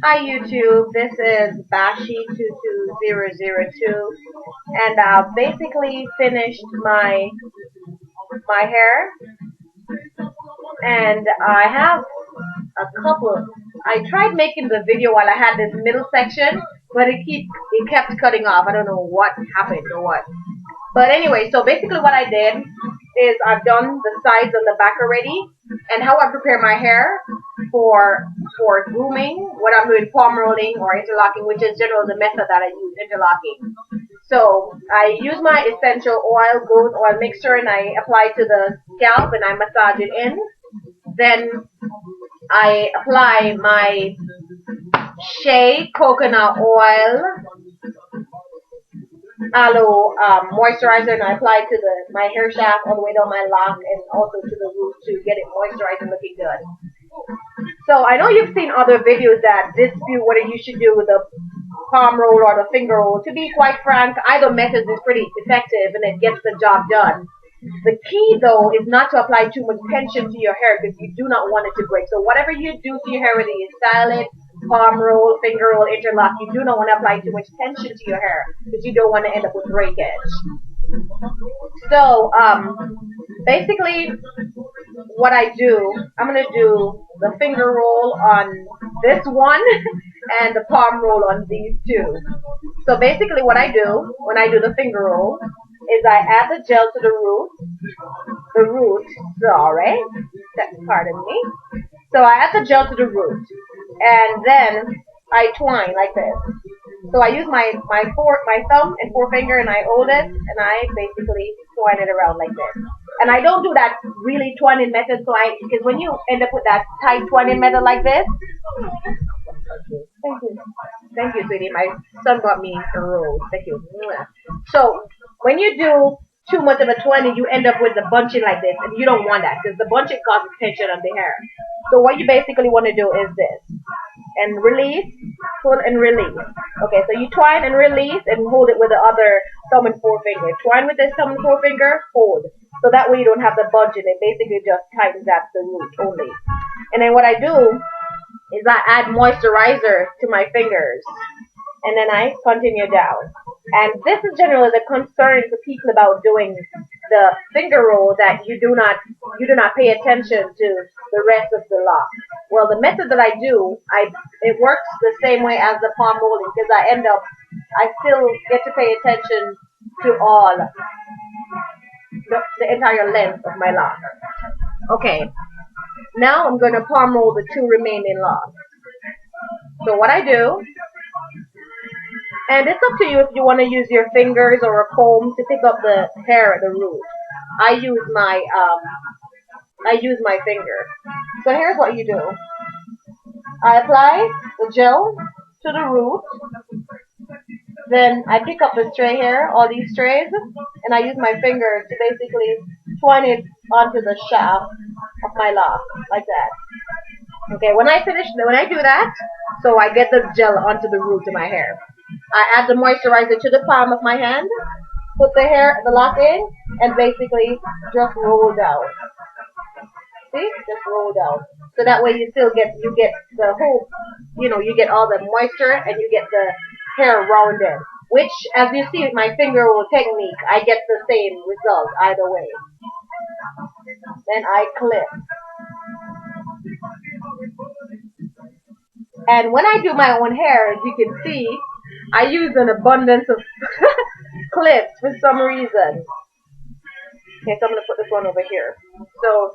Hi YouTube, this is Bashi22002, and I basically finished my hair, and I have a couple. I tried making the video while I had this middle section, but it kept cutting off. I don't know what happened or what. But anyway, so basically what I did is I've done the sides and the back already, and how I prepare my hair for grooming, what I'm doing palm rolling or interlocking, which is generally the method that I use, interlocking. So I use my essential oil, goat oil mixture, and I apply to the scalp and I massage it in. Then I apply my shea coconut oil aloe moisturizer, and I apply it to my hair shaft all the way down my lock and also to the root to get it moisturized and looking good. So I know you've seen other videos that dispute whether you should do the palm roll or the finger roll. To be quite frank, either method is pretty effective and it gets the job done. The key though is not to apply too much tension to your hair because you do not want it to break. So whatever you do to your hair, whether you style it, palm roll, finger roll, interlock, you do not want to apply too much tension to your hair because you don't want to end up with breakage. So basically what I do, I'm going to do the finger roll on this one and the palm roll on these two. So basically what I do when I do the finger roll is I add the gel to the root, sorry, pardon me. So I add the gel to the root, and then I twine like this. So I use my thumb and forefinger, and I hold it, and I basically twine it around like this. And I don't do that really twining method, because when you end up with that tight twining method like this, thank you, sweetie. My son got me a rose. Thank you. So when you do too much of a twining, you end up with the bunching like this, and you don't want that because the bunching causes tension on the hair. So what you basically want to do is this, and release, pull and release. Okay, so you twine and release and hold it with the other thumb and forefinger. Twine with this thumb and forefinger, hold. So that way you don't have the bunching. It basically just tightens at the root only. And then what I do is I add moisturizer to my fingers, and then I continue down. And this is generally the concern for people about doing the finger roll, that you do not pay attention to the rest of the lock. Well, the method that I do, it works the same way as the palm rolling, because I still get to pay attention to all the entire length of my lock. Okay, now I'm going to palm roll the two remaining locks. So what I do, and it's up to you if you want to use your fingers or a comb to pick up the hair at the root. I use my finger. So here's what you do. I apply the gel to the root. Then I pick up the stray hair, all these strays, and I use my finger to basically twine it onto the shaft of my lock, like that. Okay, when I do that, so I get the gel onto the root of my hair. I add the moisturizer to the palm of my hand, put the lock in, and basically just roll down. See? Just roll down. So that way you get the whole, you get all the moisture and you get the hair rounded. Which, as you see with my finger roll technique, I get the same result either way. Then I clip. And when I do my own hair, as you can see, I use an abundance of clips for some reason. Okay, so I'm going to put this one over here. So,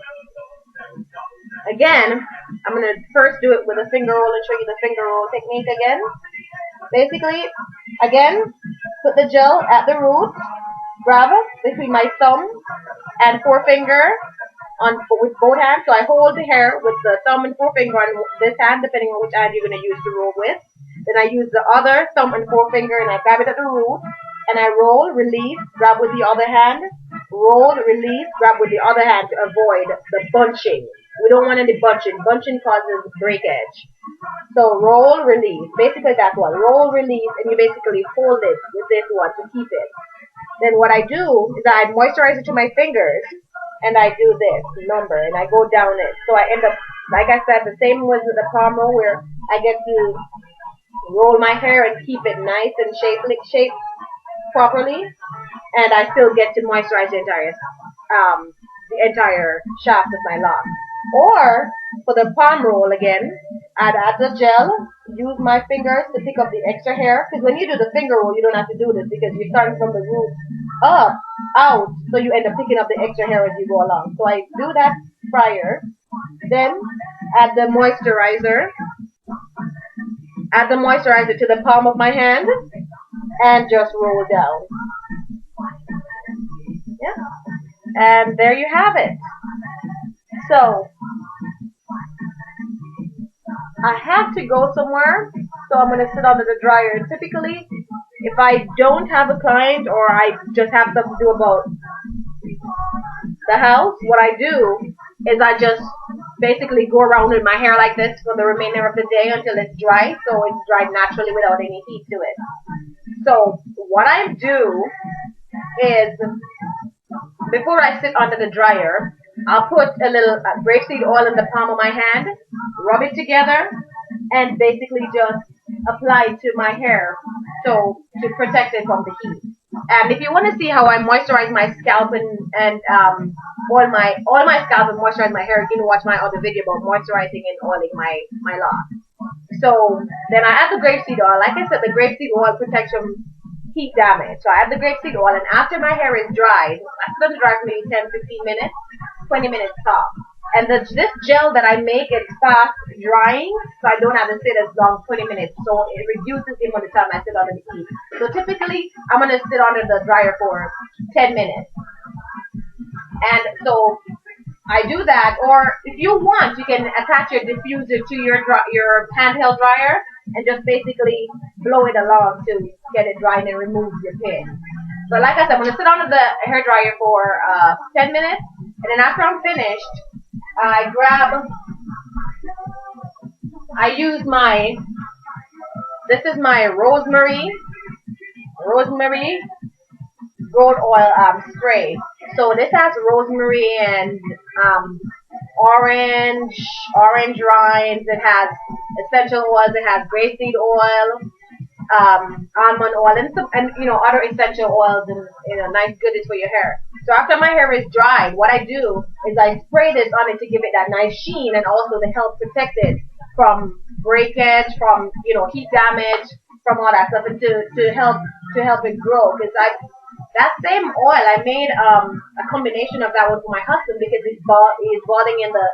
again, I'm going to first do it with a finger roll and show you the finger roll technique again. Basically, again, put the gel at the root, grab between my thumb and forefinger with both hands. So I hold the hair with the thumb and forefinger on this hand, depending on which hand you're going to use to roll with. Then I use the other thumb and forefinger and I grab it at the root, and I roll, release, grab with the other hand, roll, release, grab with the other hand to avoid the bunching. We don't want any bunching. Bunching causes breakage. So roll, release. Basically that's what. Roll, release, and you basically hold it with this one to keep it. Then what I do is I add moisturizer to my fingers, and I do this number, and I go down it. So I end up, like I said, the same was with the palm roll, where I get to roll my hair and keep it nice and shaped properly, and I still get to moisturize the entire shaft of my lock. Or for the palm roll again, I'd add the gel, use my fingers to pick up the extra hair, because when you do the finger roll, you don't have to do this because you're starting from the root up, out, so you end up picking up the extra hair as you go along. So I do that prior, then add the moisturizer to the palm of my hand, and just roll down. Yeah. And there you have it. So, I have to go somewhere, so I'm going to sit under the dryer. Typically, if I don't have a client or I just have something to do about the house, what I do is I just basically go around with my hair like this for the remainder of the day until it's dry, so it's dried naturally without any heat to it. So what I do is, before I sit under the dryer, I'll put a little grapeseed oil in the palm of my hand, rub it together, and basically just apply it to my hair so to protect it from the heat. And if you want to see how I moisturize my scalp and oil my scalp and moisturize my hair, you can watch my other video about moisturizing and oiling my lock. So then I add the grapeseed oil. Like I said, the grapeseed oil protects from heat damage. So I add the grapeseed oil, and after my hair is dried, I let it dry for maybe 10, 15 minutes, 20 minutes top. And this gel that I make is fast drying, so I don't have to sit as long, 20 minutes. So it reduces the amount of time I sit under the heat. So typically, I'm going to sit under the dryer for 10 minutes. And so I do that, or if you want, you can attach your diffuser to your handheld dryer and just basically blow it along to get it dry and then remove your pin. So like I said, I'm going to sit under the hair dryer for 10 minutes, and then after I'm finished, this is my rosemary gold oil spray. So this has rosemary and orange rinds. It has essential oils. It has grapeseed oil, almond oil, and other essential oils and nice goodies for your hair. So after my hair is dried, what I do is I spray this on it to give it that nice sheen, and also to help protect it from breakage, from heat damage, from all that stuff, and to help it grow. Because that same oil, I made a combination of that one for my husband because he's balding in the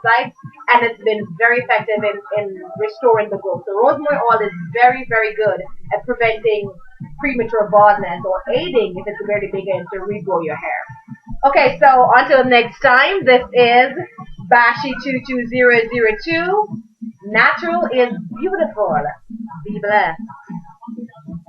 sides, and it's been very effective in restoring the growth. So rosemary oil is very, very good at preventing premature baldness, or aiding, if it's a very big end, to regrow your hair. Okay, so until next time, this is Bashi22002. Natural is beautiful. Be blessed.